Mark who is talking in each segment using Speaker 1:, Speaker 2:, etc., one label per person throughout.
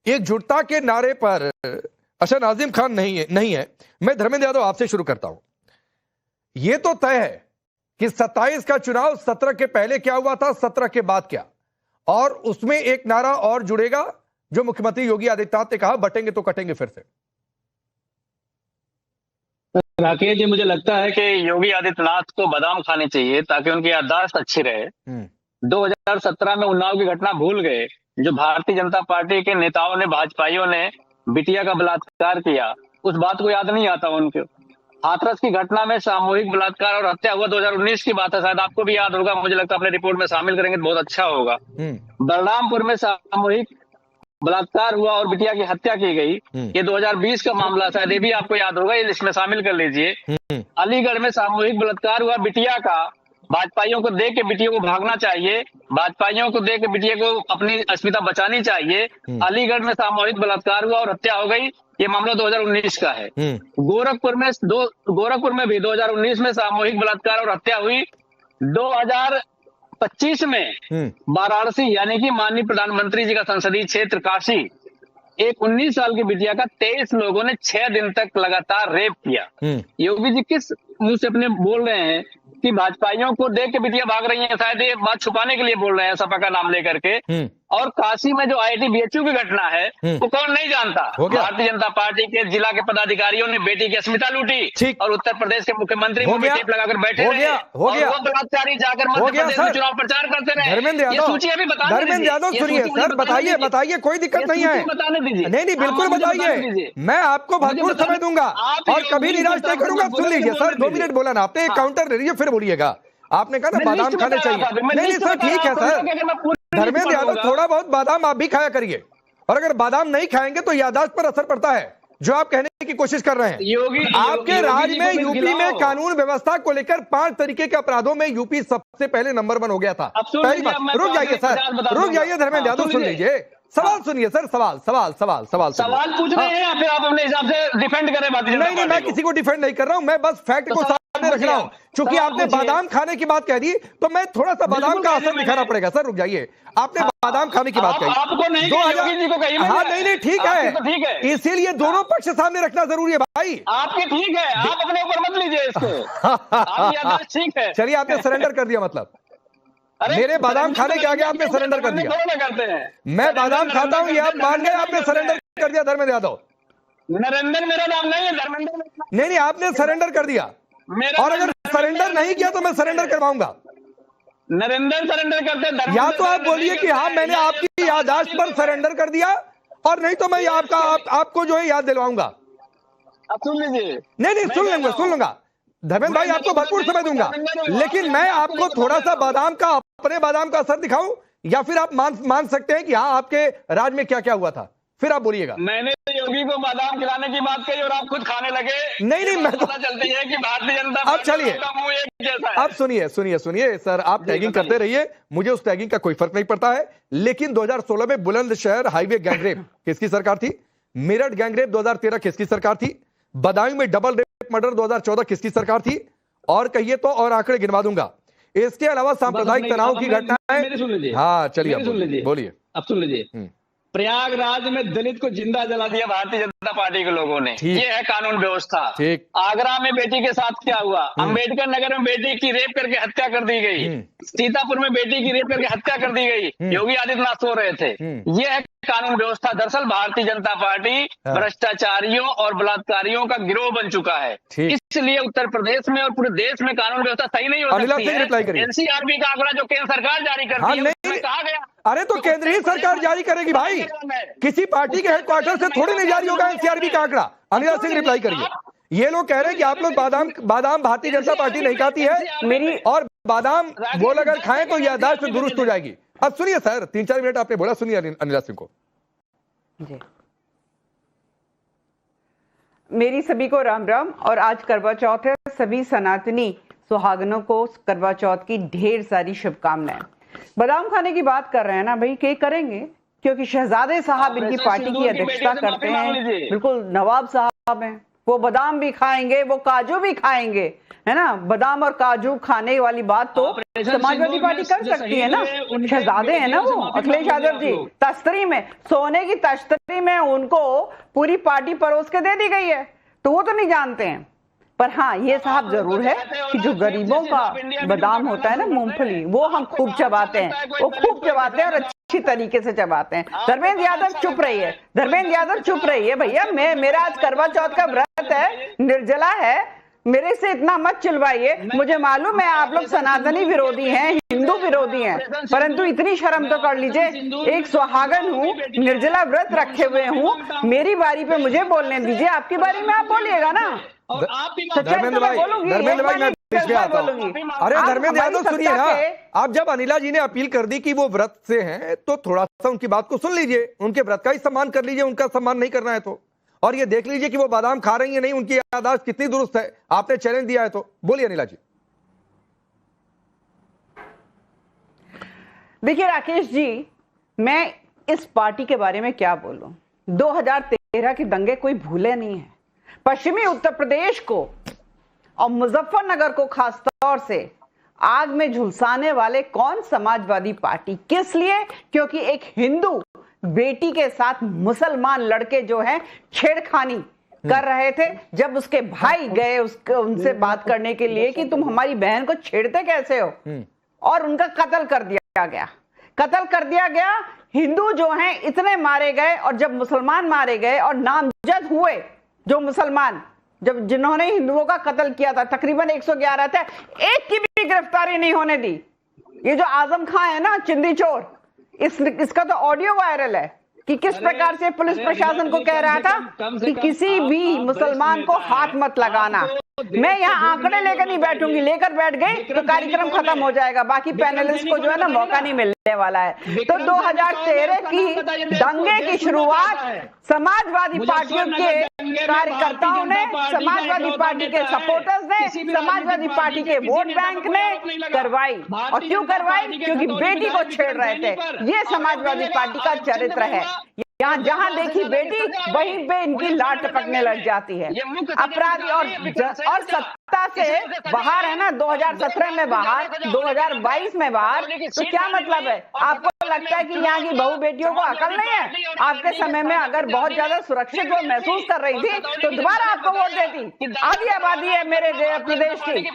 Speaker 1: एकजुटता के नारे पर अच्छा नाजिम खान नहीं है। मैं धर्मेंद्र यादव आपसे शुरू करता हूं। यह तो तय है कि 27 का चुनाव 17 के पहले क्या हुआ था, 17 के बाद क्या, और उसमें एक नारा और जुड़ेगा जो मुख्यमंत्री योगी आदित्यनाथ ने कहा, बटेंगे तो कटेंगे फिर से।
Speaker 2: राकेश जी, मुझे लगता है कि योगी आदित्यनाथ को बादाम खाने चाहिए ताकि उनकी याददाश्त अच्छी रहे। 2017 में उन्नाव की घटना भूल गए। जो भारतीय जनता पार्टी के नेताओं ने, भाजपाइयों ने बिटिया का बलात्कार किया, उस बात को याद नहीं आता उनके। हाथरस की घटना में सामूहिक बलात्कार और हत्या हुआ 2019 की बात है, शायद आपको भी याद होगा। मुझे लगता है अपने रिपोर्ट में शामिल करेंगे तो बहुत अच्छा होगा। बलरामपुर में सामूहिक बलात्कार हुआ और बिटिया की हत्या की गई, ये 2020 का मामला, शायद ये भी आपको याद होगा, ये लिस्ट में शामिल कर लीजिए। अलीगढ़ में सामूहिक बलात्कार हुआ बिटिया का, भाजपाइयों को देख के बिटिया को भागना चाहिए, भाजपाइयों को देख के बिटिया को अपनी अस्मिता बचानी चाहिए। अलीगढ़ में सामूहिक बलात्कार हुआ और हत्या हो गई, ये मामला 2019 का है। गोरखपुर में भी 2019 में सामूहिक बलात्कार और हत्या हुई। 2025 में वाराणसी यानी कि माननीय प्रधानमंत्री जी का संसदीय क्षेत्र काशी, एक 19 साल की बिटिया का 23 लोगों ने 6 दिन तक लगातार रेप किया। योगी जी किस मुंह से अपने बोल रहे हैं कि भाजपाइयों को देख के बिटिया भाग रही है, शायद ये बात छुपाने के लिए बोल रहे हैं सपा का नाम लेकर के। और काशी में जो IIT BHU की घटना है वो कौन नहीं जानता। भारतीय जनता पार्टी के जिला के पदाधिकारियों ने बेटी की अस्मिता लूटी और उत्तर प्रदेश के मुख्यमंत्री टेप लगाकर बैठे रहे और वो बलात्कारी जाकर मध्य प्रदेश में चुनाव प्रचार करते रहे। ये सूची अभी
Speaker 1: धर्मेंद्र यादव सुनिए सर, बताइए कोई दिक्कत नहीं है,
Speaker 2: बताने दीजिए।
Speaker 1: नहीं बिल्कुल बताइए, मैं आपको भरपूर समय दूंगा और कभी निराश नहीं करूंगा। सुन लीजिए सर, 2 मिनट बोला ना आपने, एक काउंटर ले लीजिए फिर बोलिएगा। आपने कहा ना बादाम खाने चाहिए, नहीं सर ठीक है सर। धर्मेंद्र यादव थोड़ा बहुत बादाम आप भी खाया करिए, और अगर बादाम नहीं खाएंगे तो याददाश्त पर असर पड़ता है, जो आप कहने की कोशिश कर रहे हैं। आपके राज्य में यूपी में कानून व्यवस्था को लेकर 5 तरीके के अपराधों में यूपी सबसे पहले नंबर 1 हो गया था। पहली बात, रुक जाइए सर, रुक जाइए धर्मेंद्र यादव, सुन लीजिए सवाल सुनिए सर, सवाल
Speaker 2: पूछ रहे हैं या फिर आप अपने हिसाब से डिफेंड करें बात?
Speaker 1: नहीं, मैं किसी को डिफेंड नहीं कर रहा हूं, मैं बस फैक्ट को सामने रख रहा हूं। चूंकि आपने बादाम खाने की बात कह दी तो मैं थोड़ा सा बादाम का असर दिखाना पड़ेगा। सर रुक जाइए, आपने बादाम खाने की बात कही,
Speaker 2: आपको नहीं,
Speaker 1: 2000, हाँ नहीं ठीक है, इसीलिए दोनों पक्ष सामने रखना जरूरी है भाई।
Speaker 2: आपके ठीक है, आप अपने ऊपर मत लीजिए इसको। ठीक है,
Speaker 1: चलिए आपने सरेंडर कर दिया, मतलब मेरे बादाम खाने के आगे आपने सरेंडर कर दिया।
Speaker 2: करते हैं,
Speaker 1: मैं बादाम खाता हूं ये आप मान गए, आपने सरेंडर कर दिया धर्मेंद्र यादव।
Speaker 2: नरेंद्र मेरा नाम नहीं है, धर्मेंद्र
Speaker 1: नहीं आपने सरेंडर कर दिया, और अगर सरेंडर नहीं किया तो मैं सरेंडर करवाऊंगा।
Speaker 2: नरेंद्र सरेंडर करते,
Speaker 1: या तो आप बोलिए कि हाँ मैंने आपकी याददाश्त पर सरेंडर कर दिया, और नहीं तो मैं आपको जो है याद दिलवाऊंगा।
Speaker 2: आप सुन लीजिए।
Speaker 1: नहीं सुन लूंगा धर्मेंद्र भाई, आपको भरपूर समय दूंगा, लेकिन मैं आपको थोड़ा सा अपने बादाम का असर दिखाऊं, या फिर आप मान सकते हैं कि हाँ आपके राज में क्या क्या हुआ था, फिर आप बोलिएगा।
Speaker 2: मैंने योगी को बादाम खिलाने की बात कही और आप खुद खाने लगे।
Speaker 1: नहीं मैं तो
Speaker 2: पता चलती है कि भारतीय जनता
Speaker 1: अब चलिए
Speaker 2: का मुंह एक जैसा है।
Speaker 1: अब सुनिए सर, आप टैगिंग करते रहिए, मुझे उस टैगिंग का कोई फर्क नहीं पड़ता है। लेकिन 2016 में बुलंदशहर हाईवे गैंगरेप किसकी सरकार थी? मेरठ गैंगरेप 2013 किसकी सरकार थी? बदायूं में डबल रेप मर्डर 2014 किसकी सरकार थी? और कहिए तो और आंकड़े गिनवा दूंगा। इसके अलावा सांप्रदायिक तनाव की घटनाएं, हाँ चलिए बोलिए।
Speaker 2: अब सुन लीजिए, प्रयागराज में दलित को जिंदा जला दिया भारतीय जनता पार्टी के लोगों ने, ये है कानून व्यवस्था। आगरा में बेटी के साथ क्या हुआ? अंबेडकर नगर में बेटी की रेप करके हत्या कर दी गई, सीतापुर में बेटी की रेप करके हत्या कर दी गई, योगी आदित्यनाथ सो रहे थे। ये है कानून व्यवस्था। दरअसल भारतीय जनता पार्टी भ्रष्टाचारियों और बलात्कारियों का गिरोह बन चुका है, इसलिए उत्तर प्रदेश में और पूरे देश में कानून व्यवस्था सही नहीं हो सकती है। NCRB का आंकड़ा जो केंद्र सरकार जारी करती है उसमें कहा गया,
Speaker 1: अरे तो केंद्रीय सरकार जारी करेगी भाई, किसी पार्टी के हेडक्वार्टर से थोड़ी नहीं जारी होगा NCRB का आंकड़ा। अनिला सिंह रिप्लाई करिए। ये लोग कह रहे हैं कि आप लोग बादाम भारतीय जनता पार्टी नहीं खाती है, और बादाम वो अगर खाएं तो याददाश्त दुरुस्त हो जाएगी। अब सुनिए सर, 3-4 मिनट आपने बोला, सुनिए अनिला सिंह को।
Speaker 3: जी, मेरी सभी को राम राम, और आज करवा चौथ है। सभी सनातनी सुहागनों को करवा चौथ की ढेर सारी शुभकामनाएं। बादाम खाने की बात कर रहे हैं ना भाई, के करेंगे, क्योंकि शहजादे साहब इनकी पार्टी की अध्यक्षता करते हैं, बिल्कुल नवाब साहब हैं, वो बादाम भी खाएंगे, वो काजू भी खाएंगे, है ना, बादाम और काजू खाने वाली बात तो समाजवादी पार्टी कर सकती है ना। शहजादे हैं ना वो अखिलेश यादव जी, तश्तरी में, सोने की तश्तरी में उनको पूरी पार्टी परोस के दे दी गई है, तो वो तो नहीं जानते हैं। पर हाँ, ये साहब जरूर है कि जो गरीबों का बादाम होता है ना, मूंगफली, वो हम खूब चबाते हैं, वो खूब चबाते हैं और अच्छी तरीके से चबाते हैं। धर्मेंद्र यादव चुप रहिए, धर्मेंद्र यादव चुप रहिए भैया। मेरा आज करवा चौथ का व्रत है, निर्जला है, मेरे से इतना मत चिल्वाइए। मुझे मालूम है आप लोग सनातनी विरोधी हैं, हिंदू विरोधी हैं, परंतु इतनी शर्म तो कर लीजिए। एक सुहागन हूँ, निर्जला व्रत रखे हुए हूँ, मेरी बारी पे मुझे बोलने दीजिए, आपकी बारी में आप बोलिएगा ना।
Speaker 1: धर्मेंद्र भाई मैं बीच में आता हूं। अरे धर्मेंद्र यादव सुनिए ना, आप जब अनिला जी ने अपील कर दी कि वो व्रत से हैं, तो थोड़ा सा उनकी बात को सुन लीजिए, उनके व्रत का ही सम्मान कर लीजिए, उनका सम्मान नहीं करना है तो। और ये देख लीजिए कि वो बादाम खा रही है नहीं, उनकी याददाश्त कितनी दुरुस्त है, आपने चैलेंज दिया है तो। बोलिए अनिला जी।
Speaker 3: देखिए राकेश जी, मैं इस पार्टी के बारे में क्या बोलूं। 2013 के दंगे कोई भूले नहीं है। पश्चिमी उत्तर प्रदेश को और मुजफ्फरनगर को खासतौर से आग में झुलसाने वाले कौन? समाजवादी पार्टी। किस लिए? क्योंकि एक हिंदू बेटी के साथ मुसलमान लड़के जो हैं छेड़खानी कर रहे थे। जब उसके भाई गए उनसे बात करने के लिए कि तुम हमारी बहन को छेड़ते कैसे हो, और उनका कत्ल कर दिया गया। हिंदू जो हैं इतने मारे गए, और जब मुसलमान मारे गए और नामजद हुए जो मुसलमान, जब जिन्होंने हिंदुओं का कत्ल किया था, तकरीबन 111 थे, एक की भी गिरफ्तारी नहीं होने दी। ये जो आजम खान है ना, चिंदी चोर, इसका तो ऑडियो वायरल है कि किस प्रकार से पुलिस प्रशासन को कह रहा था कि किसी भी मुसलमान को हाथ मत लगाना। मैं यहाँ आंकड़े लेकर नहीं बैठूंगी, लेकर बैठ गई तो कार्यक्रम खत्म हो जाएगा, बाकी पैनलिस्ट को जो है ना मौका नहीं मिलने वाला है। तो 2013 की दंगे की शुरुआत समाजवादी पार्टियों के कार्यकर्ताओं ने, समाजवादी पार्टी के सपोर्टर्स ने, समाजवादी पार्टी के वोट बैंक ने करवाई। और क्यों करवाई? क्योंकि बेटी को छेड़ रहे थे। ये समाजवादी पार्टी का चरित्र है। यहाँ जहां देखी बेटी वहीं पे इनकी लाट टपकने लग जाती है। अपराधी और सत्ता से बाहर है ना, 2017 में बाहर, 2022 में बाहर। तो क्या मतलब है? आपको लगता है कि यहाँ की बहू बेटियों को अकल नहीं है? आपके समय में अगर बहुत ज्यादा सुरक्षित वो महसूस कर रही थी तो दोबारा आपको वोट देती। आधी आबादी है मेरे प्रदेश की,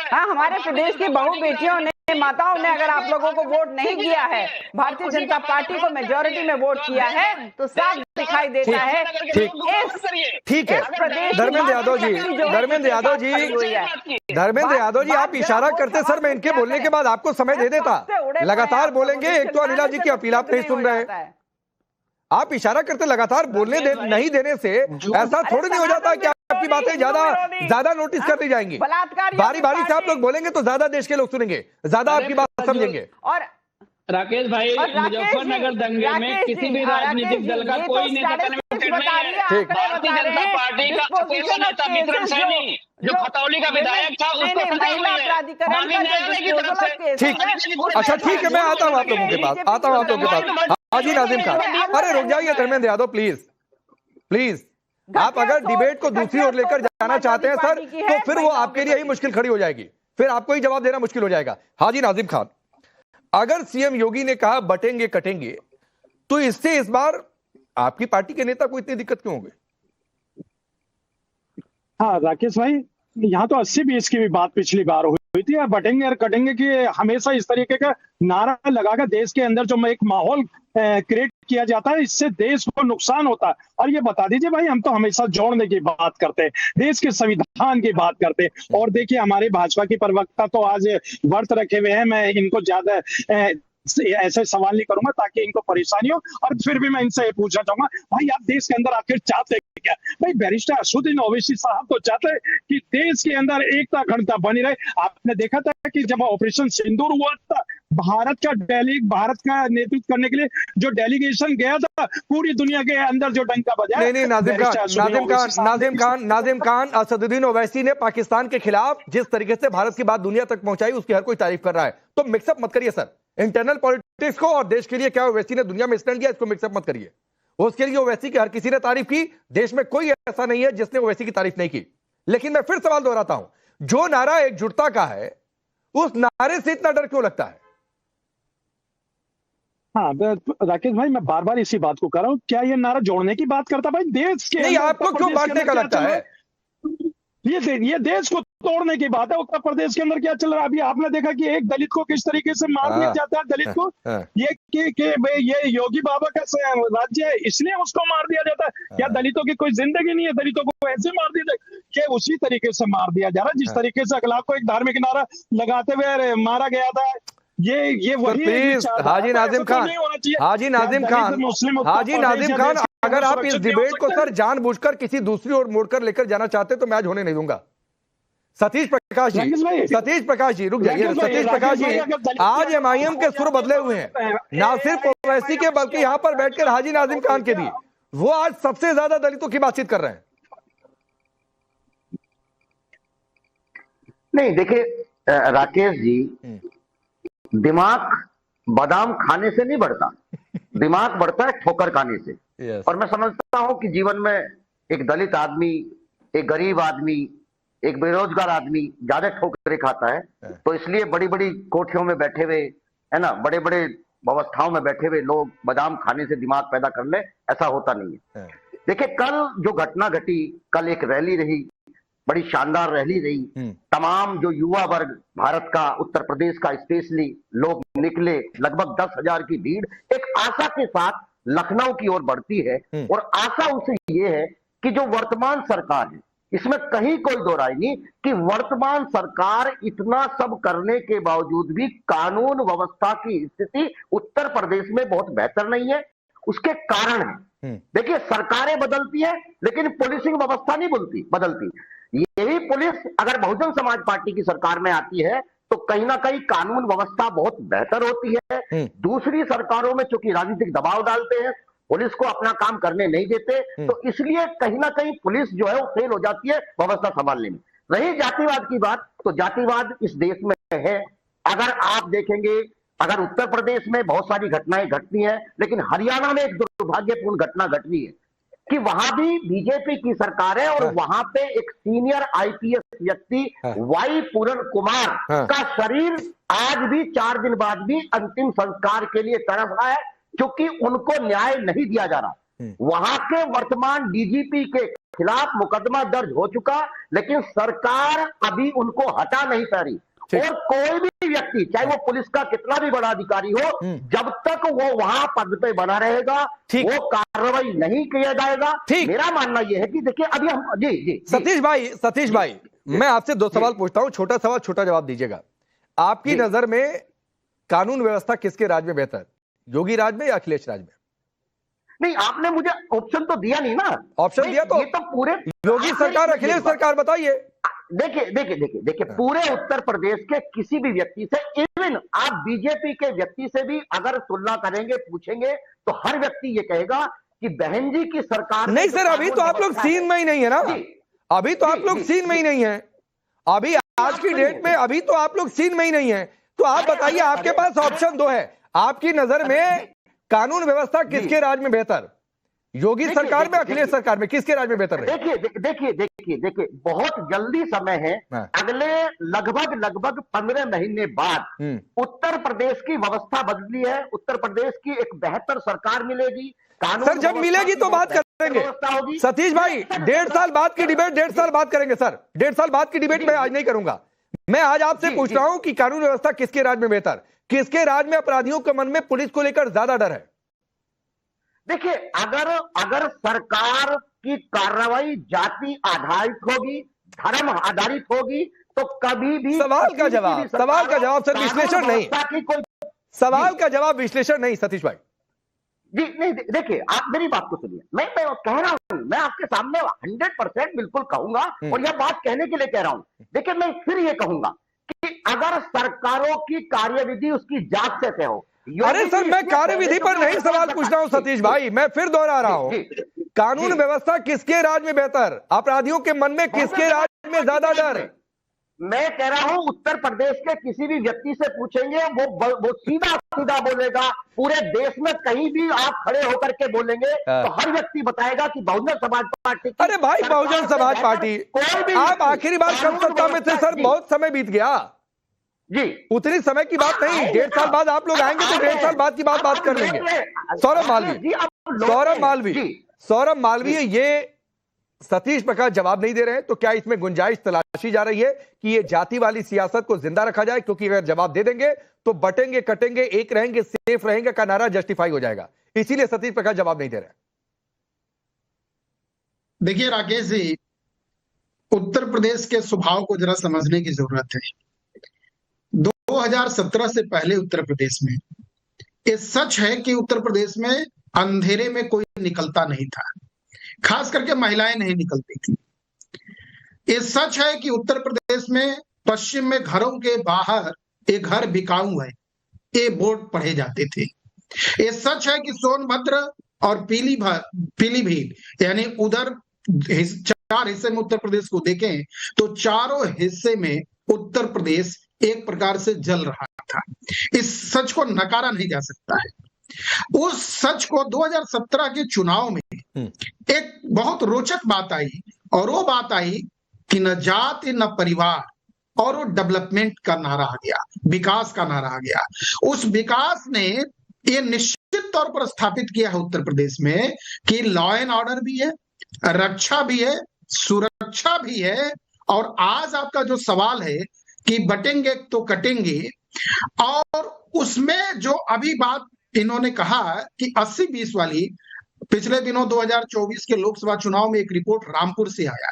Speaker 3: हाँ, हमारे प्रदेश की बहू बेटियों ने, माताओं ने अगर आप लोगों को वोट नहीं किया है, भारतीय जनता पार्टी को मेजॉरिटी में वोट किया है, तो साफ दिखाई देता है।
Speaker 1: ठीक है धर्मेंद्र यादव जी, आप इशारा करते सर, मैं इनके बोलने के बाद आपको समय दे देता, लगातार बोलेंगे। एक तो अनिला जी की अपील आप नहीं सुन रहे हैं, आप इशारा करते लगातार बोलने नहीं देने से ऐसा थोड़ी नहीं हो जाता कि आपकी बातें ज्यादा नोटिस कर दी जाएंगी। बारी बारी से आप लोग बोलेंगे तो ज्यादा देश के लोग सुनेंगे, ज्यादा आपकी बात समझेंगे।
Speaker 2: और राकेश भाई, मुजफ्फरनगर दंगे में किसी भी राजनीतिक दल का कोई नेता भारतीय जनता पार्टी का अकेला नेता विक्रम सैनी जो खतौली का विधायक था, उसको सजा हुई है माननीय न्यायालय की तरफ से।
Speaker 1: ठीक, अच्छा ठीक है, मैं आता हूँ आप लोगों के पास, हाजी नाजिम खान। अरे रुक जाइए धर्मेंद्र यादव, प्लीज आप अगर डिबेट को दूसरी ओर लेकर जाना चाहते हैं सर, तो फिर वो आपके लिए ही मुश्किल खड़ी हो जाएगी, फिर आपको ही जवाब देना मुश्किल हो जाएगा। हाजी नाजिम खान, अगर सीएम योगी ने कहा बटेंगे कटेंगे, तो इससे इस बार आपकी पार्टी के नेता को इतनी दिक्कत क्यों हो गई?
Speaker 4: हाँ राकेश भाई, यहाँ तो 80-20 की भी बात पिछली बार हुई थी। बटेंगे और कटेंगे की हमेशा इस तरीके का नारा लगाकर देश के अंदर जो एक माहौल क्रिएट किया जाता है, इससे देश को नुकसान होता है। और ये बता दीजिए भाई, हम तो हमेशा जोड़ने की बात करते हैं, देश के संविधान की बात करते हैं। और देखिए हमारे भाजपा की प्रवक्ता तो आज व्रत रखे हुए हैं, मैं इनको ज्यादा ऐसे सवाल नहीं करूंगा ताकि इनको परेशानी हो। और फिर भी मैं इनसे पूछना चाहूंगा, भाई आप देश के अंदर आखिर चाहते क्या? भाई बैरिस्टर असदुद्दीन ओवैसी साहब तो चाहते हैं कि देश के अंदर एकता अखंडता बनी रहे। आपने देखा था कि जब ऑपरेशन सिंदूर हुआ था, भारत का नेतृत्व करने के लिए जो डेलीगेशन गया था, पूरी दुनिया के अंदर जो डंका बजा।
Speaker 1: नहीं, नाजिम खान, असदुद्दीन ओवैसी ने पाकिस्तान के खिलाफ जिस तरीके से भारत की बात दुनिया तक पहुंचाई, उसकी हर कोई तारीफ कर रहा है। तो मिक्सअप मत करिए सर, इंटरनल पॉलिटिक्स को और देश के लिए क्या ओवैसी ने दुनिया में स्टैंड किया, इसको मिक्सअप मत करिए। उसके लिए ओवैसी की हर किसी ने तारीफ की, देश में कोई ऐसा नहीं है जिसने ओवैसी की तारीफ नहीं की। लेकिन मैं फिर सवाल दोहराता हूं, जो नारा एकजुटता का है, उस नारे से इतना डर क्यों लगता है?
Speaker 4: हाँ राकेश भाई, मैं बार बार इसी बात को कर रहा हूँ, क्या ये नारा जोड़ने की बात करता भाई? देश के
Speaker 1: नहीं, आपको क्यों बांटने का लगता है?
Speaker 4: ये देश को तोड़ने की बात है। उत्तर प्रदेश के अंदर क्या चल रहा है अभी आपने देखा कि एक दलित को किस तरीके से मार दिया जाता है। दलित को ये योगी बाबा का राज्य है इसलिए उसको मार दिया जाता है। क्या दलितों की कोई जिंदगी नहीं है? दलितों को ऐसे मार दिया जाए? ये उसी तरीके से मार दिया जा रहा है जिस तरीके से अगला को एक धार्मिक नारा लगाते हुए मारा गया था। ये वही
Speaker 1: हाजी नाजिम खान, हाजी नाजिम खान, हाजी नाजिम खान, अगर आप इस डिबेट को सर जानबूझकर किसी दूसरी ओर मोड़कर लेकर जाना चाहते तो मैं आज होने नहीं दूंगा। सतीश प्रकाश जी रुक जाइए। सतीश प्रकाश जी, आज एमआईएम के सुर बदले हुए हैं, ना सिर्फ ओवैसी के बल्कि यहां पर बैठकर हाजी नाजिम खान के भी। वो आज सबसे ज्यादा दलितों की बातचीत कर रहे हैं।
Speaker 5: नहीं देखिए राकेश जी, दिमाग बादाम खाने से नहीं बढ़ता, दिमाग बढ़ता है ठोकर खाने से। और मैं समझता हूं कि जीवन में एक दलित आदमी, एक गरीब आदमी, एक बेरोजगार आदमी ज्यादा ठोकरें खाता है। तो इसलिए बड़ी बड़ी कोठियों में बैठे हुए, है ना, बड़े बड़े व्यवस्थाओं में बैठे हुए लोग बादाम खाने से दिमाग पैदा कर ले, ऐसा होता नहीं है। देखिए कल जो घटना घटी, कल एक रैली रही, बड़ी शानदार रैली रही। तमाम जो युवा वर्ग भारत का, उत्तर प्रदेश का स्पेशली लोग निकले, लगभग 10,000 की भीड़ एक आशा के साथ लखनऊ की ओर बढ़ती है। और आशा उसे ये है कि जो वर्तमान सरकार है, इसमें कहीं कोई दो राय नहीं कि वर्तमान सरकार इतना सब करने के बावजूद भी कानून व्यवस्था की स्थिति उत्तर प्रदेश में बहुत बेहतर नहीं है। उसके कारण है, देखिए सरकारें बदलती है लेकिन पुलिसिंग व्यवस्था नहीं बदलती। यही पुलिस अगर बहुजन समाज पार्टी की सरकार में आती है तो कहीं ना कहीं कानून व्यवस्था बहुत बेहतर होती है। दूसरी सरकारों में चूंकि राजनीतिक दबाव डालते हैं, पुलिस को अपना काम करने नहीं देते, तो इसलिए कहीं ना कहीं पुलिस जो है वो फेल हो जाती है व्यवस्था संभालने में। रही जातिवाद की बात, तो जातिवाद इस देश में है। अगर आप देखेंगे, अगर उत्तर प्रदेश में बहुत सारी घटनाएं घटती हैं, लेकिन हरियाणा में एक दुर्भाग्यपूर्ण घटना घट रही है कि वहां भी बीजेपी की सरकार है और वहां पे एक सीनियर आईपीएस व्यक्ति वाई पूरन कुमार का शरीर आज भी 4 दिन बाद भी अंतिम संस्कार के लिए तरस रहा है, क्योंकि उनको न्याय नहीं दिया जा रहा। वहां के वर्तमान डीजीपी के खिलाफ मुकदमा दर्ज हो चुका, लेकिन सरकार अभी उनको हटा नहीं पा रही। और कोई भी व्यक्ति, चाहे वो पुलिस का कितना भी बड़ा अधिकारी हो, जब तक वो वहां पद पे बना रहेगा वो कार्रवाई नहीं किया जाएगा। मेरा मानना यह है कि देखिए अभी हम जी
Speaker 1: सतीश भाई मैं आपसे 2 सवाल पूछता हूं, छोटा सवाल छोटा जवाब दीजिएगा। आपकी नजर में कानून व्यवस्था किसके राज में बेहतर, योगी राज में या अखिलेश राज में?
Speaker 5: नहीं, आपने मुझे ऑप्शन तो दिया नहीं ना।
Speaker 1: ऑप्शन दिया तो,
Speaker 5: ये तो पूरे
Speaker 1: योगी सरकार, अखिलेश सरकार, बताइए।
Speaker 5: देखिए पूरे उत्तर प्रदेश के किसी भी व्यक्ति से, इवन आप बीजेपी के व्यक्ति से भी अगर तुलना करेंगे, पूछेंगे, तो हर व्यक्ति ये कहेगा कि बहन जी की सरकार।
Speaker 1: नहीं सर, अभी तो आप लोग सीन में ही नहीं है ना, अभी तो आप लोग सीन में ही नहीं है। अभी आज की डेट में अभी तो आप लोग सीन में ही नहीं है। तो आप बताइए, आपके पास ऑप्शन 2 है। आपकी नजर में कानून व्यवस्था किसके राज में बेहतर, योगी सरकार में, अखिलेश सरकार में, किसके राज में बेहतर है?
Speaker 5: देखिए बहुत जल्दी समय है। अगले लगभग 15 महीने बाद उत्तर प्रदेश की व्यवस्था बदली है, उत्तर प्रदेश की एक बेहतर सरकार मिलेगी।
Speaker 1: सर जब मिलेगी तो बात करेंगे सतीश भाई। 1.5 साल बाद की डिबेट 1.5 साल बाद करेंगे सर। 1.5 साल बाद की डिबेट मैं आज नहीं करूंगा। मैं आज आपसे पूछ रहा हूं कि कानून व्यवस्था किसके राज में बेहतर, किसके राज में अपराधियों के मन में पुलिस को लेकर ज्यादा डर है?
Speaker 5: देखिए अगर सरकार की कार्रवाई जाति आधारित होगी, धर्म आधारित होगी, तो कभी भी
Speaker 1: सवाल का जवाब सर, विश्लेषण नहीं। सवाल का जवाब विश्लेषण नहीं सतीश भाई
Speaker 5: जी। नहीं देखिए, आप मेरी बात को सुनिए। मैं कह रहा हूं, मैं आपके सामने 100% बिल्कुल कहूंगा और यह बात कहने के लिए कह रहा हूं। देखिए मैं फिर ये कहूंगा कि अगर सरकारों की कार्यविधि उसकी जांच से हो।
Speaker 1: अरे सर, मैं कार्यविधि पर नहीं सवाल पूछ रहा हूं सतीश भाई, मैं फिर दोहरा रहा हूं, कानून व्यवस्था किसके राज में बेहतर, अपराधियों के मन में किसके राज में ज्यादा डर?
Speaker 5: मैं कह रहा हूं उत्तर प्रदेश के किसी भी व्यक्ति से पूछेंगे, वो सीधा सीधा बोलेगा। पूरे देश में कहीं भी आप खड़े होकर के बोलेंगे तो हर व्यक्ति बताएगा कि बहुजन समाज पार्टी।
Speaker 1: अरे भाई, बहुजन समाज पार्टी, आप आखिरी बार कब सत्ता में थे सर? बहुत समय बीत गया
Speaker 5: जी।
Speaker 1: उतनी समय की बात नहीं, 1.5 साल बाद आप लोग आएंगे तो 1.5 साल बाद की बात कर लेंगे। सौरभ मालवीय ये सतीश प्रकाश जवाब नहीं दे रहे हैं, तो क्या इसमें गुंजाइश तलाशी जा रही है कि ये जाति वाली सियासत को जिंदा रखा जाए? क्योंकि अगर जवाब दे देंगे तो बटेंगे कटेंगे, एक रहेंगे सेफ रहेंगे का नारा जस्टिफाई हो जाएगा, इसीलिए सतीश प्रकाश जवाब नहीं दे रहे।
Speaker 6: देखिए राकेश जी, उत्तर प्रदेश के स्वभाव को जरा समझने की जरूरत है। 2017 से पहले उत्तर प्रदेश में ये सच है कि उत्तर प्रदेश में अंधेरे में कोई निकलता नहीं था, खास करके महिलाएं नहीं निकलती थी। ये सच है कि उत्तर प्रदेश में पश्चिम में घरों के बाहर एक घर बिकाऊ है, ये बोर्ड पढ़े जाते थे। ये सच है कि सोनभद्र और पीलीभीत यानी उधर 4 हिस्से में उत्तर प्रदेश को देखें तो चारों हिस्से में उत्तर प्रदेश एक प्रकार से जल रहा था। इस सच को नकारा नहीं जा सकता है। उस सच को 2017 के चुनाव में एक बहुत रोचक बात आई, और वो बात आई कि न जाति न परिवार, और वो डेवलपमेंट का नारा आ गया, विकास का नारा आ गया। उस विकास ने ये निश्चित तौर पर स्थापित किया है उत्तर प्रदेश में कि लॉ एंड ऑर्डर भी है, रक्षा भी है, सुरक्षा भी है। और आज आपका जो सवाल है कि बटेंगे तो कटेंगे, और उसमें जो अभी बात इन्होंने कहा कि 80-20 वाली, पिछले दिनों 2024 के लोकसभा चुनाव में एक रिपोर्ट रामपुर से आया,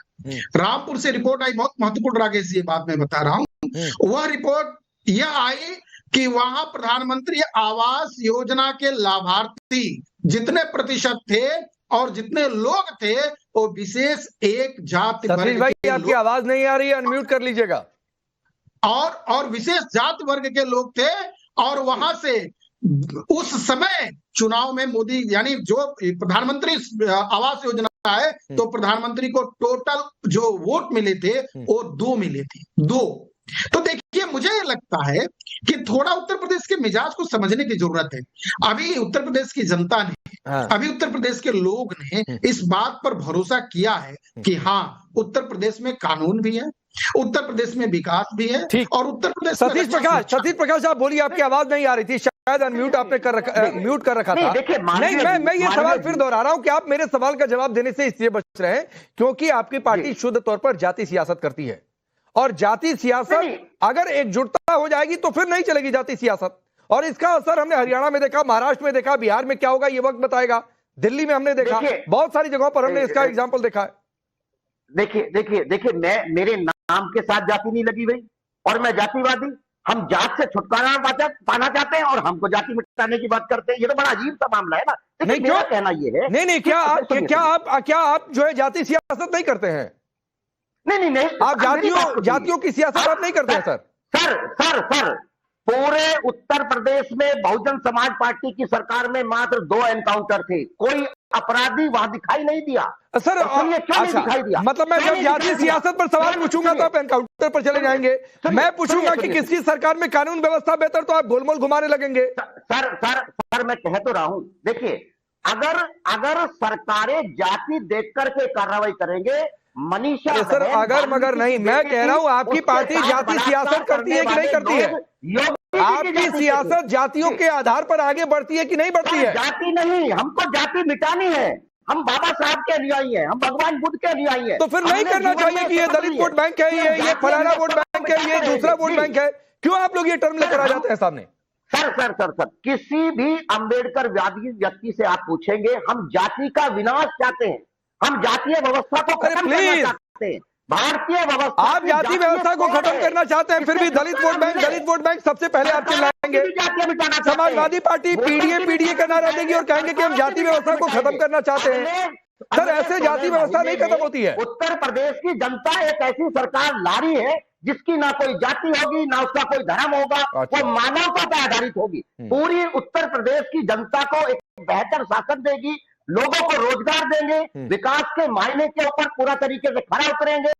Speaker 6: रामपुर से रिपोर्ट आई, बहुत महत्वपूर्ण राकेश, ये बात मैं बता रहा हूं। वह रिपोर्ट यह आई कि वहां प्रधानमंत्री आवास योजना के लाभार्थी जितने प्रतिशत थे और जितने लोग थे वो विशेष एक जाति
Speaker 1: सतीश भाई, आपकी आवाज नहीं आ रही है, अनम्यूट कर लीजिएगा।
Speaker 6: और विशेष जाति वर्ग के लोग थे, और वहां से उस समय चुनाव में मोदी यानी जो प्रधानमंत्री आवास योजना है, तो प्रधानमंत्री को टोटल जो वोट मिले थे वो 2 मिले थे, 2। तो देखिए, मुझे लगता है कि थोड़ा उत्तर प्रदेश के मिजाज को समझने की जरूरत है। अभी उत्तर प्रदेश की जनता ने, अभी उत्तर प्रदेश के लोग ने इस बात पर भरोसा किया है कि हाँ, उत्तर प्रदेश में कानून भी है, उत्तर प्रदेश में विकास भी है, और उत्तर प्रदेश।
Speaker 1: सतीश प्रकाश आप बोलिए, आपकी आवाज नहीं आ रही थी, शायद अनम्यूट आपने म्यूट कर रखा था। नहीं, मैं ये सवाल फिर दोहरा रहा हूं कि आप मेरे सवाल का जवाब देने से इसलिए बच रहे हैं क्योंकि आपकी पार्टी शुद्ध तौर पर जाति सियासत करती है, और जाति सियासत अगर एकजुटता हो जाएगी तो फिर नहीं चलेगी जाति सियासत। और इसका असर हमने हरियाणा में देखा, महाराष्ट्र में देखा, बिहार में क्या होगा ये वक्त बताएगा, दिल्ली में हमने देखा, बहुत सारी जगहों पर हमने इसका एग्जाम्पल देखा है।
Speaker 5: देखिए, मेरे नाम के साथ जाति नहीं लगी हुई, और मैं जातिवादी, हम जात से छुटकारा पाना चाहते हैं और हमको जाति मिटाने की बात करते हैं। ये तो बड़ा अजीब सा मामला है ना।
Speaker 1: नहीं,
Speaker 5: मेरा कहना ये है,
Speaker 1: नहीं, क्या आप जो है जाति सियासत नहीं करते हैं?
Speaker 5: नहीं,
Speaker 1: आप जातियों की सियासत आप नहीं करते हैं
Speaker 5: सर। पूरे उत्तर प्रदेश में बहुजन समाज पार्टी की सरकार में मात्र 2 एनकाउंटर थे, कोई अपराधी वहां दिखाई नहीं दिया
Speaker 1: सर।
Speaker 5: क्यों नहीं दिखाई दिया?
Speaker 1: मतलब मैं जब जाति सियासत पर सवाल पूछूंगा तो आप एनकाउंटर पर चले जाएंगे। मैं पूछूंगा कि किसकी सरकार में कानून व्यवस्था बेहतर, तो आप गोलमोल घुमाने लगेंगे।
Speaker 5: सर मैं कह तो रहा हूं, देखिए, अगर सरकारें जाति देख करके कार्रवाई करेंगे, मनीषा
Speaker 1: सर अगर मगर नहीं, मैं कह रहा हूं आपकी पार्टी जाति सियासत करती है कि नहीं करती है? आपकी सियासत जातियों के आधार पर आगे बढ़ती है कि नहीं बढ़ती है?
Speaker 5: जाति नहीं, हमको जाति मिटानी है। हम बाबा साहब के अनुयायी हैं, हम भगवान बुद्ध के अनुयायी हैं।
Speaker 1: तो फिर नहीं करना चाहिए कि ये दलित वोट बैंक है, ये फलाना वोट बैंक है, ये दूसरा वोट बैंक है। क्यों आप लोग ये टर्म लेकर आ जाते हैं सामने?
Speaker 5: सर, किसी भी अम्बेडकरवादी व्यक्ति से आप पूछेंगे, हम जाति का विनाश चाहते हैं, हम जातीय व्यवस्था को खत्म करना चाहते हैं, भारतीय व्यवस्था।
Speaker 1: आप जाति व्यवस्था को खत्म करना चाहते हैं, फिर भी दलित वोट बैंक सबसे पहले आप चिल्लाएंगे। समाजवादी पार्टी पीडीए का नारा देगी और कहेंगे कि हम जाति व्यवस्था को खत्म करना चाहते हैं। सर ऐसे जाति व्यवस्था नहीं खत्म होती है।
Speaker 5: उत्तर प्रदेश की जनता एक ऐसी सरकार ला रही है जिसकी ना कोई जाति होगी, ना उसका कोई धर्म होगा, वो मानवता पर आधारित होगी। पूरी उत्तर प्रदेश की जनता को एक बेहतर शासन देगी, लोगों को रोजगार देंगे, विकास के मायने के ऊपर पूरा तरीके से खड़ा उतरेंगे,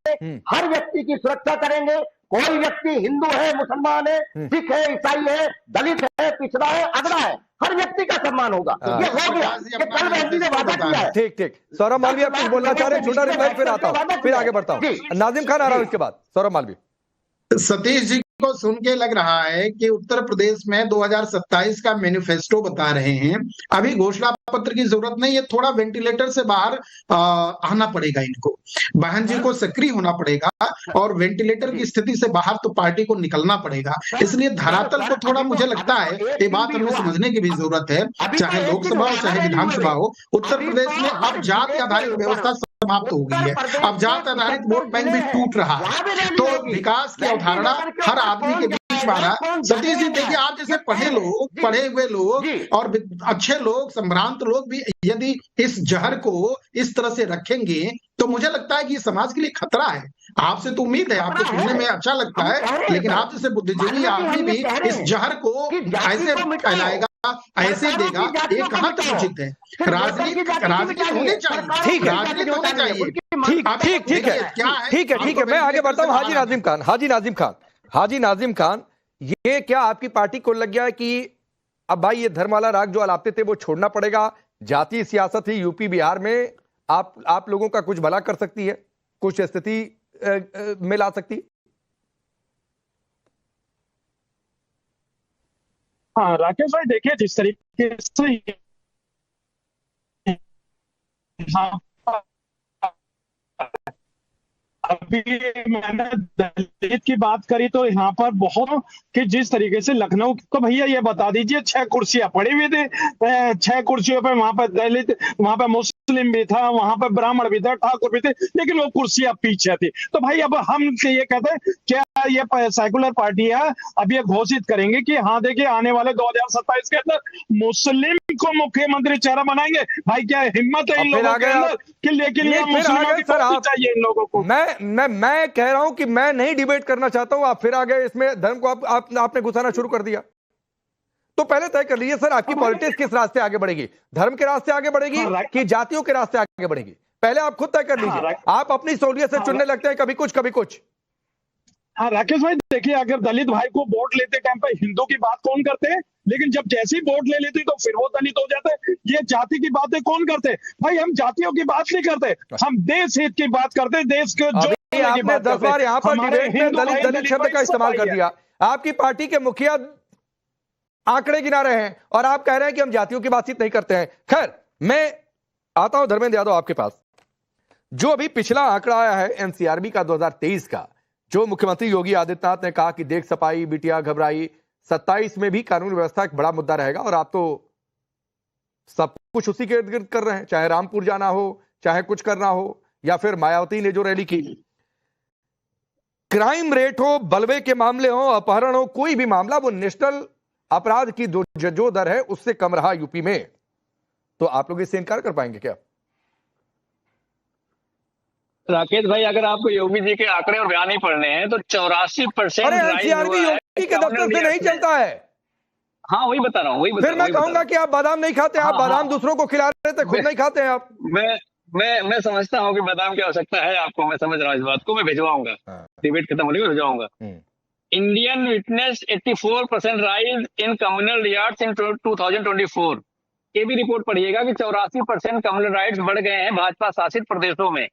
Speaker 5: हर व्यक्ति की सुरक्षा करेंगे। कोई व्यक्ति हिंदू है, मुसलमान है, सिख है, ईसाई है, दलित है, पिछड़ा है, अगड़ा है, हर व्यक्ति का सम्मान होगा। ये हो गया, ये कल बहन ने वादा किया है।
Speaker 1: ठीक ठीक। सौरभ मालवी आप कुछ बोलना चाह रहे हैं? छोटा रिप्लाई फिर आता हूं, फिर आगे बढ़ता हूं। नाजिम खान आ रहा हूं इसके बाद। सौरभ मालवी।
Speaker 6: सतीश जी को सुन के लग रहा है कि उत्तर प्रदेश में 2027 का मैनिफेस्टो बता रहे हैं। अभी घोषणा पत्र की जरूरत नहीं है, थोड़ा वेंटिलेटर से बाहर आना पड़ेगा इनको। बहन जी को सक्रिय होना पड़ेगा और वेंटिलेटर की स्थिति से बाहर तो पार्टी को निकलना पड़ेगा। इसलिए धरातल को थोड़ा मुझे लगता है ये बात हमें समझने की भी जरूरत है, चाहे लोकसभा हो चाहे विधानसभा हो। उत्तर प्रदेश में अब जाति आधारित व्यवस्था समाप्त हो गई है, अब जाति आधारित वोट बैंक भी टूट रहा है, तो विकास की अवधारणा हर आदमी के बीच में आ रहा है। सतीश जी देखिए, आप जैसे पढ़े लोग, पढ़े हुए लोग और अच्छे लोग, संभ्रांत लोग भी यदि इस जहर को इस तरह से रखेंगे तो मुझे लगता है कि समाज के लिए खतरा है। आपसे तो उम्मीद है, आपको सुनने में अच्छा लगता है, लेकिन आप जैसे बुद्धिजीवी आदमी भी इस जहर को ऐसे फैलाएगा, ऐसे देगा, ये कहाँ तक उचित है? राजनीति होनी चाहिए,
Speaker 1: ठीक है,
Speaker 6: राजनीति होनी चाहिए।
Speaker 1: ठीक ठीक है, ठीक है, ठीक है। मैं आगे बढ़ता हूँ। हाजी नाजिम खान, हाजी नाजिम खान, ये क्या आपकी पार्टी को लग गया है कि अब भाई ये धर्म वाला राग जो अलापते थे वो छोड़ना पड़ेगा, जातीय सियासत ही यूपी बिहार में आप लोगों का कुछ भला कर सकती है, कुछ स्थिति में ला सकती है?
Speaker 4: हाँ राकेश भाई, देखिए जिस तरीके से अभी मैंने दलित की बात करी तो यहाँ पर बहुत कि जिस तरीके से लखनऊ को, भैया ये बता दीजिए 6 कुर्सियां पड़ी हुई थी, 6 कुर्सियों पे वहां पर दलित, वहां पर मुस्लिम भी था, वहां पर ब्राह्मण भी था, ठाकुर भी थे, लेकिन वो कुर्सियां पीछे थी। तो भाई अब हम ये कहते हैं क्या ये सेकुलर पार्टी है, अब ये घोषित करेंगे कि हाँ देखिए आने वाले 2027 के अंदर मुस्लिम को मुख्यमंत्री चेहरा बनाएंगे। भाई क्या हिम्मत है इन लोगों के अंदर कि लेकिन ये मुस्लिमों की पार्टी चाहिए इन लोगों को।
Speaker 1: मैं कह रहा हूं कि मैं नहीं डिबेट करना चाहता हूं, आप फिर आ गए इसमें, धर्म को आपने घुसाना शुरू कर दिया। तो पहले तय कर लीजिए सर, आपकी पॉलिटिक्स किस रास्ते आगे बढ़ेगी? धर्म के रास्ते आगे बढ़ेगी कि जातियों के रास्ते आगे बढ़ेगी? पहले आप खुद तय कर लीजिए। आप अपनी सहूलियत से चुनने लगते हैं कभी कुछ कभी कुछ।
Speaker 4: हाँ राकेश भाई देखिए, अगर दलित भाई को वोट लेते टाइम पर हिंदू की बात कौन करते हैं, लेकिन जब जैसे ही वोट ले लेते तो फिर वो दलित हो जाते। ये जाति की बातें कौन करते? भाई हम जातियों की बात नहीं करते, हम देश हित की बात करते हैं। देश के जो
Speaker 1: आपने 10 बार यहाँ पर डिबेट में दलित शब्द का इस्तेमाल कर दिया। आपकी पार्टी के मुखिया आंकड़े गिना रहे हैं और आप कह रहे हैं कि हम जातियों की बातचीत नहीं करते हैं। खैर, मैं आता हूं धर्मेंद्र यादव आपके पास। जो अभी पिछला आंकड़ा आया है एनसीआरबी का 2023 का, जो मुख्यमंत्री योगी आदित्यनाथ ने कहा कि देख सपाई बिटिया घबराई, 27 में भी कानून व्यवस्था एक बड़ा मुद्दा रहेगा, और आप तो सब कुछ उसी के इर्द गिर्द कर रहे हैं, चाहे रामपुर जाना हो, चाहे कुछ करना हो, या फिर मायावती ने जो रैली की। क्राइम रेट हो, बलवे के मामले हो, अपहरण हो, कोई भी मामला, वो नेशनल अपराध की जो दर है उससे कम रहा यूपी में। तो आप लोग इससे इनकार कर पाएंगे क्या?
Speaker 2: राकेश भाई, अगर आपको योगी जी के आंकड़े और बयान ही पढ़ने हैं तो 84%
Speaker 1: एनसीआरबी योगी के दफ्तर से नहीं चलता है।
Speaker 2: हाँ वही बता रहा हूँ, वही
Speaker 1: फिर मैं कहूंगा कि आप बादाम नहीं खाते, आप बादाम दूसरों को खिला रहे थे, खुद नहीं खाते हैं आप।
Speaker 2: मैं समझता हूँ कि बादाम की आवश्यकता है आपको, मैं समझ रहा हूँ इस बात को, मैं भिजवाऊंगा, डिबेट खत्म होने को भिजवाऊंगा। Indian witness 84% rise in communal riots in 2024। ये भी रिपोर्ट पढ़िएगा कि 84% कम्युनल राइट्स बढ़ गए हैं भाजपा शासित प्रदेशों में।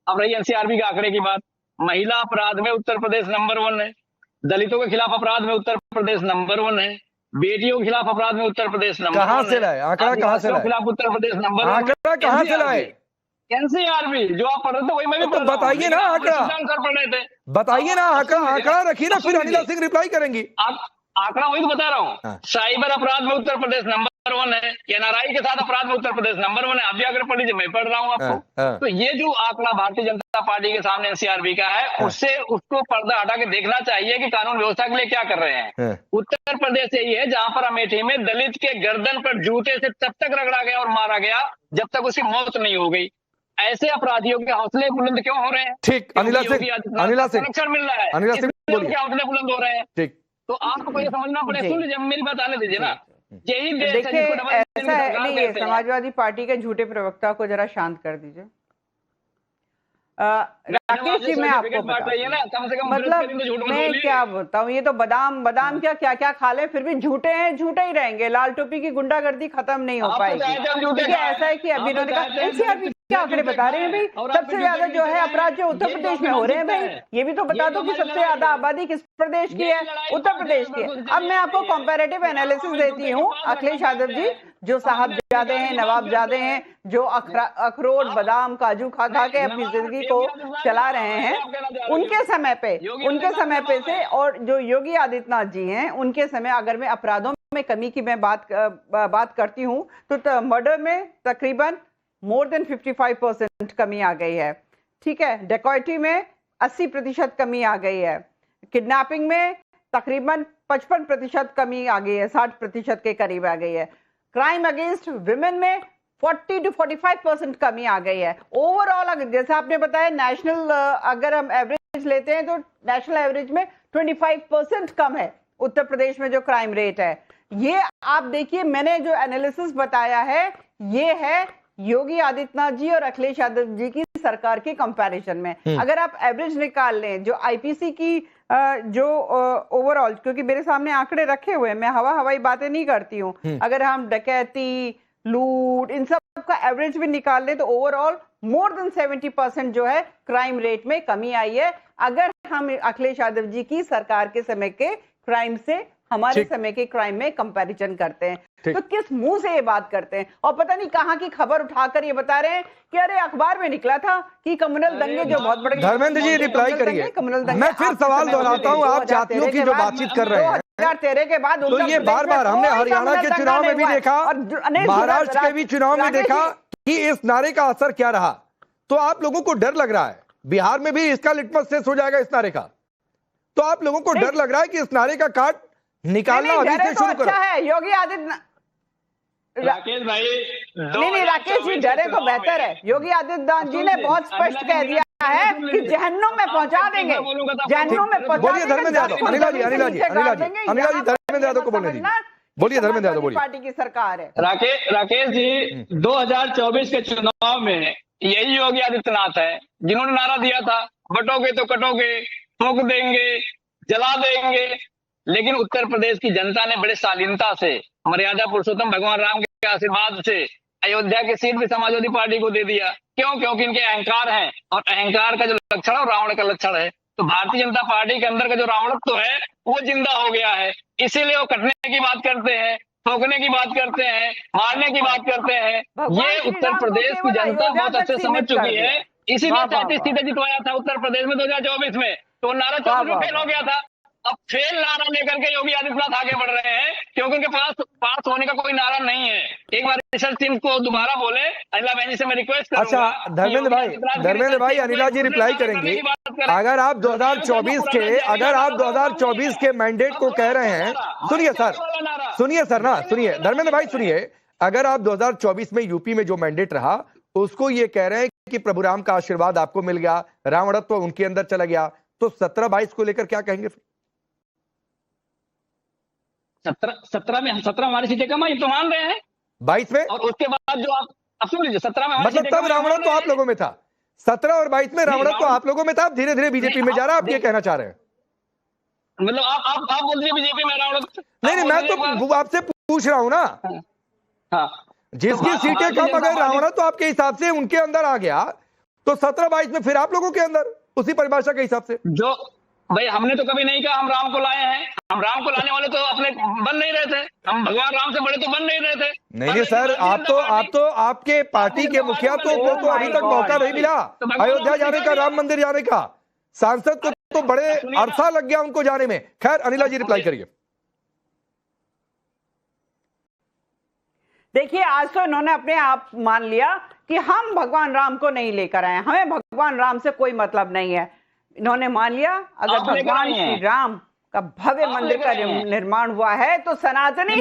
Speaker 2: अब रही एनसीआरबी के आंकड़े की बात, महिला अपराध में उत्तर प्रदेश नंबर 1 है, दलितों के खिलाफ अपराध में उत्तर प्रदेश नंबर 1 है, बेटियों के खिलाफ अपराध में उत्तर प्रदेश नंबर 1 है।
Speaker 1: कहां से लाए आंकड़ा? कहां से लाए
Speaker 2: खिलाफ उत्तर प्रदेश नंबर 1?
Speaker 1: आंकड़ा कहां से लाए?
Speaker 2: एनसीआरबी जो आप पढ़ रहे थे वही मैं भी
Speaker 1: तो बताइए ना आंकड़ा,
Speaker 2: पढ़ रहे थे,
Speaker 1: बताइए ना आंकड़ा रखिए ना, फिर अनिला सिंह रिप्लाई करेंगी।
Speaker 2: आंकड़ा वही तो बता रहा हूँ। साइबर अपराध में उत्तर प्रदेश नंबर 1 है, एनआरआई के साथ अपराध में उत्तर प्रदेश नंबर 1 है। अभी अगर पढ़ लीजिए, मैं पढ़ रहा हूँ आपको। तो ये जो आंकड़ा भारतीय जनता पार्टी के सामने एनसीआरबी का है, उसको पर्दा हटा के देखना चाहिए कि कानून व्यवस्था के लिए क्या कर रहे हैं। उत्तर प्रदेश यही है जहां पर अमेठी में दलित के गर्दन पर जूते से तब तक रगड़ा गया और मारा गया जब तक उसकी मौत नहीं हो गई। ऐसे अपराधियों के हौसले बुलंद क्यों हो रहे हैं? ठीक,
Speaker 1: अनिला सिंह
Speaker 2: संरक्षण मिल रहा है, हौसले बुलंद हो रहे हैं।
Speaker 1: ठीक,
Speaker 2: तो आपको ये समझना पड़ेगा। सुन लीजिए, मेरी बात आने दीजिए ना। यही देश है
Speaker 3: देखिए
Speaker 2: जिसको डबल इंजन की
Speaker 3: ऐसा है,
Speaker 2: सरकार
Speaker 3: नहीं
Speaker 2: कहते हैं।
Speaker 3: समाजवादी पार्टी के झूठे प्रवक्ता को जरा शांत कर दीजिए। राकेश जी मैं आपको मतलब मैं क्या बताऊं, ये तो बादाम क्या क्या खा ले फिर भी झूठे हैं, झूठे ही रहेंगे। लाल टोपी की गुंडागर्दी खत्म नहीं हो पाएगी। क्योंकि ऐसा है कि अभी उन्होंने कहा एनसीआर क्या आंकड़े बता रहे हैं भाई, सबसे ज्यादा जो है अपराध जो उत्तर प्रदेश में हो रहे हैं भाई, ये भी तो बता दो कि सबसे ज्यादा आबादी किस प्रदेश की है, उत्तर प्रदेश की है। अब मैं आपको कंपैरेटिव एनालिसिस देती हूँ। अखिलेश यादव जी जो साहबजादे हैं, नवाबजादे हैं, जो अखरोट बादाम काजू खा खा के अपनी जिंदगी को चला रहे हैं, उनके समय पे से और जो योगी आदित्यनाथ जी हैं उनके समय, अगर मैं अपराधों में कमी की मैं बात करती हूँ तो मर्डर में तकरीबन मोर देन 55% कमी आ गई है। ठीक है, डेकॉइटी में 80% कमी आ गई है, किडनैपिंग में तकरीबन 55% कमी आ गई है, 60% के करीब आ गई है। क्राइम अगेंस्ट विमेन में 40 to 45% कमी आ गई है। ओवरऑल अगर जैसे आपने बताया नेशनल अगर हम एवरेज लेते हैं तो नेशनल एवरेज में 25% कम है उत्तर प्रदेश में जो क्राइम रेट है। ये आप देखिए, मैंने जो एनालिसिस बताया है ये है योगी आदित्यनाथ जी और अखिलेश यादव जी की सरकार के कंपैरिजन में। अगर आप एवरेज निकाल लें जो आईपीसी की जो ओवरऑल, क्योंकि मेरे सामने आंकड़े रखे हुए हैं, मैं हवाई बातें नहीं करती हूँ, अगर हम डकैती, लूट, इन सब का एवरेज भी निकाल लें तो ओवरऑल मोर देन 70% जो है क्राइम रेट में कमी आई है। अगर हम अखिलेश यादव जी की सरकार के समय के क्राइम से हमारे समय के क्राइम में कंपैरिजन करते हैं तो किस मुंह से ये बात करते हैं, और पता नहीं कहां की खबर उठाकर ये बता रहे हैं कि अरे अखबार में निकला था कि कम्युनल दंगे जो बहुत बड़े।
Speaker 1: धर्मेंद्र जी रिप्लाई करिए, मैं फिर सवाल दोहराता हूं, आप जातियों की जो बातचीत कर रहे हैं
Speaker 3: 2013 के बाद
Speaker 1: तो ये बार बार हमने हरियाणा के चुनाव में भी देखा, महाराष्ट्र के भी चुनाव में देखा कि इस नारे का असर क्या रहा। तो आप लोगों को डर लग रहा है बिहार में भी इसका लिटमस टेस्ट हो जाएगा इस नारे का, तो आप लोगों को डर लग रहा है कि इस नारे का काट निकालना अभी से शुरू करो।
Speaker 3: अच्छा है योगी आदित्यनाथ,
Speaker 2: राकेश भाई
Speaker 3: नहीं राकेश जी डरे तो बेहतर है। योगी आदित्यनाथ जी ने बहुत स्पष्ट कह दिया है कि जहन्नुम में पहुंचा देंगे, जहन्नुम में पहुंचा।
Speaker 1: बोलिए धर्मेंद्र यादव, अनिला जी धर्मेंद्र यादव को बोलने दीजिए, बोलिए धर्मेंद्र यादव बोलिए।
Speaker 3: पार्टी की सरकार है।
Speaker 2: राकेश जी 2024 के चुनाव में यही योगी आदित्यनाथ है जिन्होंने नारा दिया था बटोगे तो कटोगे, ठोक देंगे, जला देंगे, लेकिन उत्तर प्रदेश की जनता ने बड़े शालीनता से, मर्यादा पुरुषोत्तम भगवान राम के आशीर्वाद से अयोध्या की सीट भी समाजवादी पार्टी को दे दिया। क्यों? क्योंकि इनके अहंकार हैं, और अहंकार का जो लक्षण है रावण का लक्षण है। तो भारतीय जनता पार्टी के अंदर का जो रावणत्व है वो जिंदा हो गया है, इसीलिए वो कटने की बात करते हैं, ठोकने की बात करते हैं, मारने की बात करते हैं। ये उत्तर प्रदेश की जनता बहुत अच्छे समझ चुकी है, इसीलिए 33 सीटें जितवाया था उत्तर प्रदेश में 2024 में, तो नारा 24 में फेल हो गया था। अब फेल नारा लेकर के योगी आदित्यनाथ आगे बढ़ रहे हैं क्योंकि उनके पास होने का कोई नारा नहीं है। एक बार रिसर्च टीम को दोबारा बोले, अनिला बहन से मैं रिक्वेस्ट करूंगा।
Speaker 1: अच्छा धर्मेंद्र भाई अनिला जी रिप्लाई करेंगे। अगर आप 2024 के मैंडेट को कह रहे हैं, सुनिए सर धर्मेंद्र भाई सुनिए, अगर आप 2024 में यूपी में जो मैंडेट रहा उसको ये कह रहे हैं कि प्रभु राम का आशीर्वाद आपको मिल गया, रावणत्व उनके अंदर चला गया, तो 17-22 को लेकर क्या कहेंगे?
Speaker 2: 17 में हमारी सीटें कम आई तो मान रहे हैं,
Speaker 1: 22 में,
Speaker 2: और उसके बाद जो आप सुन लीजिए 17 में
Speaker 1: मतलब तब रावणत्व तो आप लोगों में था, 17 और 22 में रावणत्व तो आप लोगों में था, धीरे धीरे बीजेपी में जा रहा है, आप ये कहना चाह रहे हैं?
Speaker 2: मतलब आप बोल रहे बीजेपी में रावणत्व?
Speaker 1: नहीं मैं तो आपसे पूछ रहा हूं ना।
Speaker 2: हाँ,
Speaker 1: जिसकी सीटें कम अगर रावणत्व तो आपके हिसाब से उनके अंदर आ गया तो 17-22 में फिर आप लोगों के अंदर उसी परिभाषा के हिसाब से।
Speaker 2: जो भाई हमने तो कभी नहीं कहा हम राम को लाए हैं, हम राम को लाने वाले तो अपने बन नहीं रहे थे, हम भगवान राम से बड़े तो बन नहीं रहे थे।
Speaker 1: नहीं सर, आप तो आपके पार्टी के मुखिया को तो अभी तक मौका नहीं मिला अयोध्या जाने का, राम मंदिर जाने का। सांसद को तो बड़े अरसा लग गया उनको जाने में। खैर अनिला जी रिप्लाई करिए।
Speaker 3: देखिए आज तो इन्होंने अपने आप मान लिया कि हम भगवान राम को नहीं लेकर आए, हमें भगवान राम से कोई मतलब नहीं है। इन्होंने मान लिया अगर भगवान श्री राम का भव्य मंदिर का निर्माण हुआ है तो सनातनी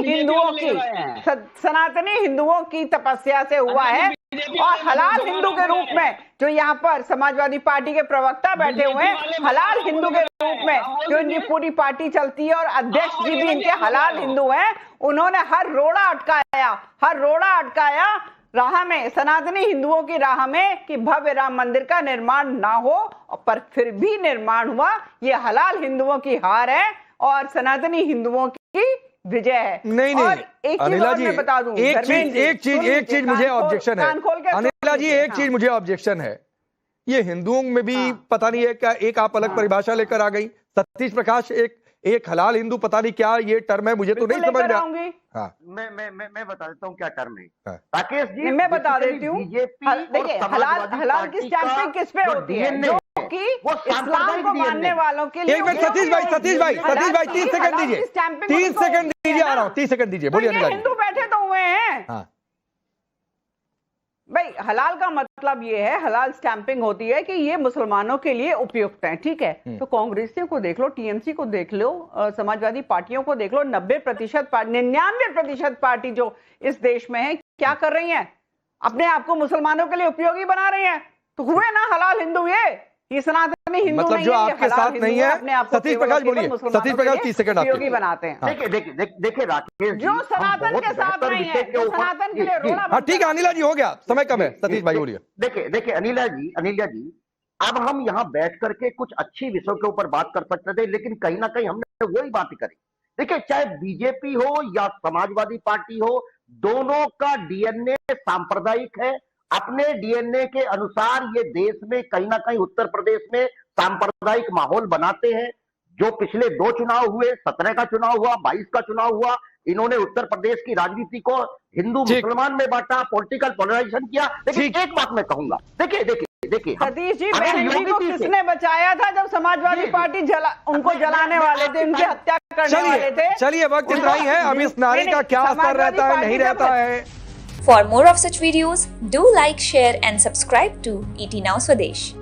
Speaker 3: हिंदुओं की तपस्या से हुआ है, और हलाल हिंदू के रूप में जो यहाँ पर समाजवादी पार्टी के प्रवक्ता बैठे हुए हैं, हलाल हिंदू के रूप में जो इनकी पूरी पार्टी चलती है और अध्यक्ष जी भी इनके हलाल हिंदू हैं, उन्होंने हर रोड़ा अटकाया राह में, सनातनी हिंदुओं की राह में कि भव्य राम मंदिर का निर्माण ना हो, पर फिर भी निर्माण हुआ। ये हलाल हिंदुओं की हार है और सनातनी हिंदुओं की विजय है।
Speaker 1: नहीं अनिला जी,
Speaker 3: बता दूं,
Speaker 1: एक चीज मुझे ऑब्जेक्शन है अनिला जी, एक चीज मुझे ऑब्जेक्शन है। ये हिंदुओं में भी पता नहीं है क्या, एक आप अलग परिभाषा लेकर आ गई। सतीश प्रकाश एक हलाल हिंदू, पता नहीं क्या ये टर्म है, मुझे तो नहीं समझ में। हाँ,
Speaker 5: मैं बता देता हूँ क्या टर्म है। राकेश जी
Speaker 3: मैं बता देती हूँ। देखिए, हलाल की स्टैंपिंग किस पे होती है? जो कि इस्लाम को मानने वालों के लिए।
Speaker 1: एक मिनट सतीश भाई 30 सेकंड दीजिए, 30 सेकंड दीजिए, आ रहा हूँ, 30 सेकंड दीजिए, बोलिए अनिला जी।
Speaker 3: हिंदू बैठे तो हुए हैं।
Speaker 1: हाँ
Speaker 3: भाई, हलाल का मतलब ये है, हलाल स्टैंपिंग होती है कि ये मुसलमानों के लिए उपयुक्त है, ठीक है। तो कांग्रेसियों को देख लो, टीएमसी को देख लो, समाजवादी पार्टियों को देख लो, 99% पार्टी जो इस देश में है, क्या कर रही हैं? अपने आप को मुसलमानों के लिए उपयोगी बना रही हैं। तो हुए ना हलाल हिंदू ये सनातनी हिंदू
Speaker 1: मतलब जो आपके साथ नहीं है। सतीश प्रकाश बोलिए, सतीश प्रकाश 30 सेकंड
Speaker 3: उपयोगी बनाते हैं।
Speaker 5: देखिए राकेश,
Speaker 3: जो सनातन के साथ नहीं है, जो सनातन के लिए रोड़ा।
Speaker 1: हाँ ठीक है अनिला जी, हो गया, समय कम है। सतीश भाई बोलिए।
Speaker 5: देखिए अनिला जी, अब हम यहाँ बैठ करके कुछ अच्छी विषयों के ऊपर बात कर सकते थे, लेकिन कहीं ना कहीं हमने वही बात करी। देखिए, चाहे बीजेपी हो या समाजवादी पार्टी हो, दोनों का डीएनए सांप्रदायिक है। अपने डीएनए के अनुसार ये देश में कहीं ना कहीं उत्तर प्रदेश में सांप्रदायिक माहौल बनाते हैं। जो पिछले 2 चुनाव हुए, 17 का चुनाव हुआ, 22 का चुनाव हुआ, इन्होंने उत्तर प्रदेश की राजनीति को हिंदू मुसलमान में बांटा, पॉलिटिकल पोलराइजेशन किया। लेकिन एक बात मैं कहूंगा, देखिए
Speaker 3: सतीश जी, बहन जी को किसने बचाया था जब समाजवादी पार्टी उनको जलाने वाले थे, उनकी हत्या करने वाले थे?
Speaker 1: चलिए, वक्त इतना ही है। अब इस नारे का क्या असर रहता है, नहीं रहता है।
Speaker 7: For more of such videos, do like, share and subscribe to ET Now Swadesh.